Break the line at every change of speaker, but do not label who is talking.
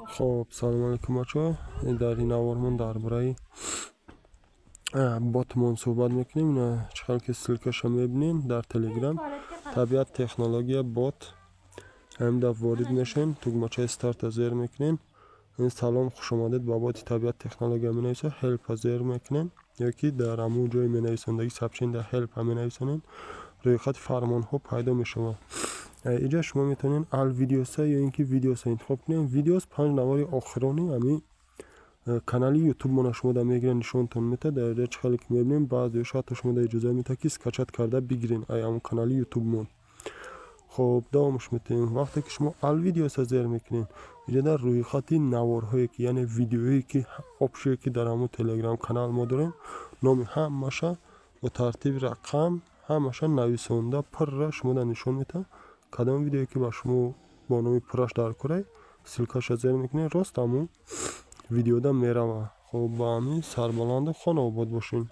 خب سلام علیکم بچه‌ها. در این نوارمون درباره باتمون صحبت میکنیم. اینا چقدر که سلکش میبینین در تلگرام طبیعت تکنولوژی بات هم در وارد میشین، تگماچه استارت زیر میکنین. این سلام خوش آمدید با بات طبیعت تکنولوژی می نویسه هلپ زیر میکنین، یکی در همون جای می نویسندگی سبچین در هلپ می نویسین، روی خط فرمان ها پیدا میشه. اینجا شما میتونین ال ویدیوس یا اینکه ویدیوس انتخاب کنین. ویدیوس 5 نواری آخرانی همین کانال یوتیوب من شما در میگیرن نشونتون میده. در اینجا چخالی که میبینین بعضیش حتی شما در اجازه میده که اسکچت کرده بگیرین همون کانال یوتیوب من. خب دوامش میتونین وقتی که شما ال ویدیوس زیر میکنین اینجا در روی خط نوارهایی که یعنی ویدیویی که آپشنی که در همون تلگرام کانال ما داریم نام همشه و ترتیب رقم همشه نویسنده پر را شما در نشون میده. کدام ویدیویی که با شما با نام پرش در کره سلکش زیر میکنین راست همون ویدیو دا میره. خب با همین سربلند خانه آباد باشین.